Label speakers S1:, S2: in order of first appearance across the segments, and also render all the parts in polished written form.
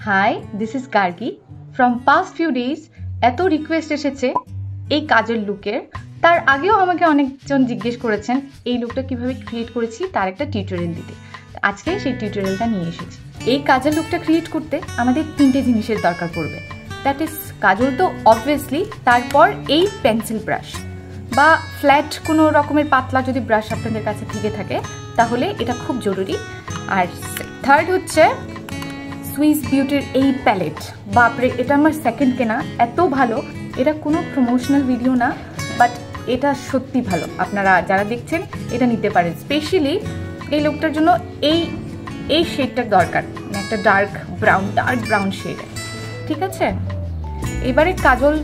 S1: High, this is Gargi. From past few days এত request এসেছে এই কাজল লুকের। তার আগেও আমাকে অনেকজন জিজ্ঞেস করেছেন এই লুকটা কিভাবে ক্রিয়েট করেছি তার একটা টিউটোরিয়াল দিতে। আজকে সেই টিউটোরিয়ালটা নিয়ে এসেছি। এই কাজল লুকটা ক্রিয়েট করতে আমাদের 3টে জিনিসের দরকার পড়বে। দ্যাট ইজ কাজল তো অবভিয়াসলি, তারপর এই পেন্সিল ব্রাশ বা ফ্ল্যাট কোনো রকমের পাতলা যদি ব্রাশ আপনাদের কাছে থেকে থাকে তাহলে এটা খুব জরুরি। আর থার্ড হচ্ছে সুইস বিউটির এই প্যালেট। বাপরে, এটা আমার সেকেন্ড কেনা, এত ভালো। এটা কোনো প্রমোশনাল ভিডিও না, বাট এটা সত্যি ভালো। আপনারা যারা দেখছেন এটা নিতে পারেন। স্পেশালি এই লুকটার জন্য এই শেডটার দরকার, একটা ডার্ক ব্রাউন শেড। ঠিক আছে, এবারে কাজল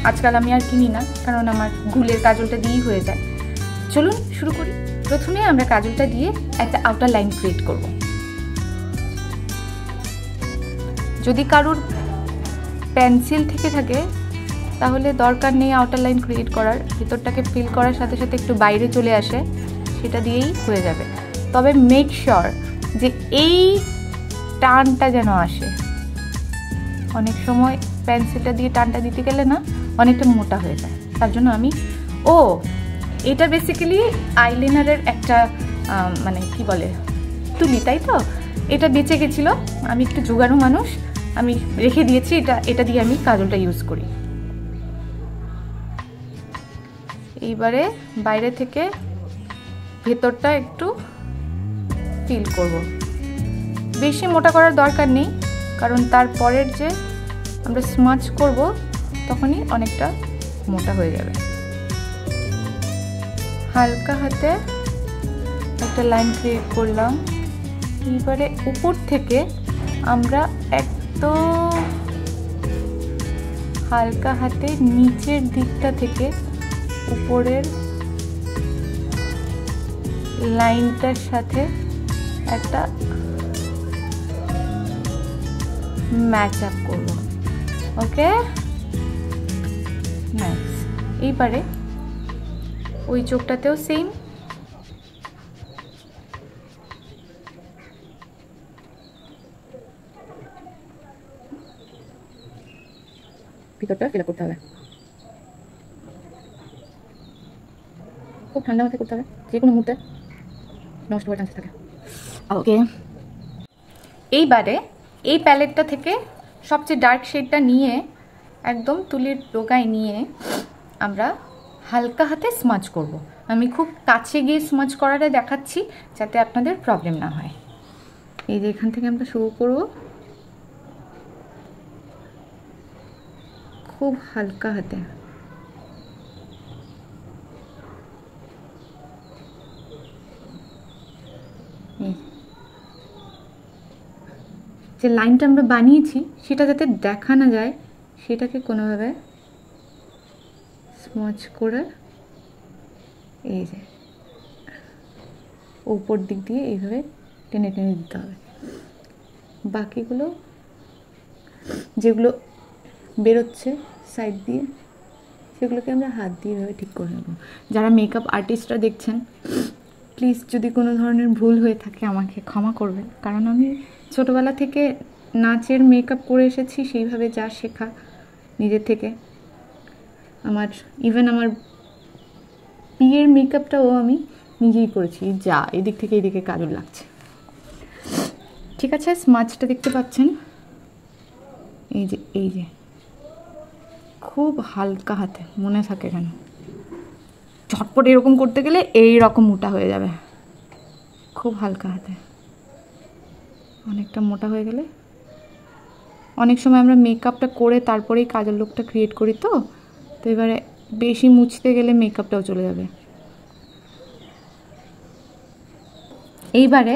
S1: আজকাল আমি আর কিনি না, কারণ আমার গুলের কাজলটা দিয়েই হয়ে যায়। চলুন শুরু করি। প্রথমে আমরা কাজলটা দিয়ে একটা আউটার লাইন ক্রিয়েট করব। যদি কারোর পেন্সিল থেকে থাকে তাহলে দরকার নেই আউটার লাইন ক্রিয়েট করার, ভিতরটাকে ফিল করার সাথে সাথে একটু বাইরে চলে আসে, সেটা দিয়েই হয়ে যাবে। তবে মেক শিওর যে এই টানটা যেন আসে। অনেক সময় পেন্সিলটা দিয়ে টানটা দিতে গেলে না অনেকটা মোটা হয়ে যায়। তার জন্য আমি এটা বেসিক্যালি আইলাইনারের একটা মানে কি বলে তুলি, তাই তো? এটা বেঁচে গেছিলো, আমি একটু জোগাড়ু মানুষ, আমি রেখে দিয়েছি। এটা দিয়ে আমি কাজলটা ইউজ করি। এইবারে বাইরে থেকে ভেতরটা একটু ফিল করব। বেশি মোটা করার দরকার নেই, কারণ তারপরের যে আমরা স্মাচ করব তখনই অনেকটা মোটা হয়ে যাবে। হালকা হাতে একটা লাইন ক্রিয়েট করলাম। এইবারে উপর থেকে আমরা একদম হালকা হাতে নিচের দিকটা থেকে উপরের লাইনটার সাথে একটা ম্যাচ আপ করব। ওকে, নাইস। এইবারে ওই চোখটাতেও সেম ভিতরটা ফিল করতে হবে। খুব ঠান্ডা মাথায় করতে হবে, যে কোনো মুহূর্তে নষ্ট হওয়ার চান্স থাকে। ওকে, এইবারে এই প্যালেটটা থেকে সবচেয়ে ডার্ক শেডটা নিয়ে একদম তুলির ডোকায় নিয়ে আমরা হালকা হাতে স্মাচ করব। আমি খুব কাছে গিয়ে স্মাচ করাটা দেখাচ্ছি যাতে আপনাদের প্রবলেম না হয়। এই যে এখান থেকে আমরা শুরু করব, খুব হালকা হাতে। যে লাইনটা আমরা বানিয়েছি সেটা যাতে দেখা না যায় সেটাকে কোনোভাবে স্মাচ করে এই যে উপর দিক দিয়ে এইভাবে টেনে টেনে দিতে হবে। বাকিগুলো যেগুলো বেরোচ্ছে সাইড দিয়ে সেগুলোকে আমরা হাত দিয়ে এভাবে ঠিক করে নেব। যারা মেকআপ আর্টিস্টরা দেখছেন প্লিজ যদি কোনো ধরনের ভুল হয়ে থাকে আমাকে ক্ষমা করবেন, কারণ আমি ছোটোবেলা থেকে নাচের মেকআপ করে এসেছি, সেইভাবে যা শেখা নিজের থেকে। ইভেন আমার বিয়ের মেকআপটাও আমি নিজেই করেছি। যা এদিক থেকে এদিকে কাজল লাগছে। ঠিক আছে, স্মাচটা দেখতে পাচ্ছেন? এই যে খুব হালকা হাতে, মনে থাকে কেন, ঝটপট এরকম করতে গেলে এই রকম মোটা হয়ে যাবে। খুব হালকা হাতে, অনেকটা মোটা হয়ে গেলে অনেক সময় আমরা মেকআপটা করে তারপরেই কাজল লুকটা ক্রিয়েট করি, তো এবারে বেশি মুছতে গেলে মেকআপটাও চলে যাবে। এইবারে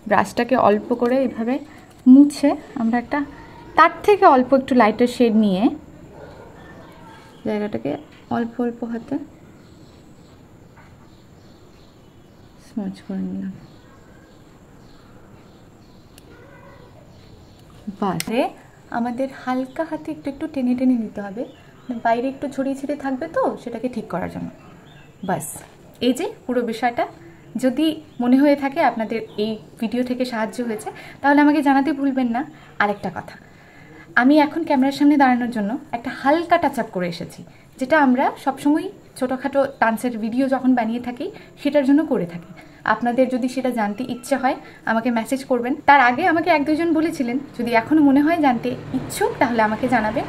S1: ব্রাশটাকে অল্প করে এইভাবে মুছে আমরা একটা তার থেকে অল্প একটু লাইটার শেড নিয়ে জায়গাটাকে অল্প অল্প হাতে স্মাচ করে নিলাম। বাসে আমাদের হালকা হাতে একটু একটু টেনে টেনে নিতে হবে, বাইরে একটু ছড়িয়ে ছিটিয়ে থাকবে তো সেটাকে ঠিক করার জন্য। বাস এই যে পুরো বিষয়টা। যদি মনে হয়ে থাকে আপনাদের এই ভিডিও থেকে সাহায্য হয়েছে তাহলে আমাকে জানাতে ভুলবেন না। আরেকটা কথা, আমি এখন ক্যামেরার সামনে দাঁড়ানোর জন্য একটা হালকা টাচ আপ করে এসেছি, যেটা আমরা সবসময় ছোটোখাটো ডান্সের ভিডিও যখন বানিয়ে থাকি সেটার জন্য করে থাকি। আপনাদের যদি সেটা জানতে ইচ্ছে হয় আমাকে মেসেজ করবেন। তার আগে আমাকে 1-2 জন বলেছিলেন যদি এখনও মনে হয় জানতে ইচ্ছুক তাহলে আমাকে জানাবেন।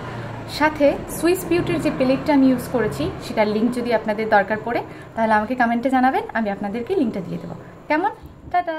S1: সাথে সুইস বিউটির যে প্লেটটা আমি ইউজ করেছি সেটার লিঙ্ক যদি আপনাদের দরকার পড়ে তাহলে আমাকে কমেন্টে জানাবেন, আমি আপনাদেরকে লিঙ্কটা দিয়ে দেবো। কেমন? টাটা।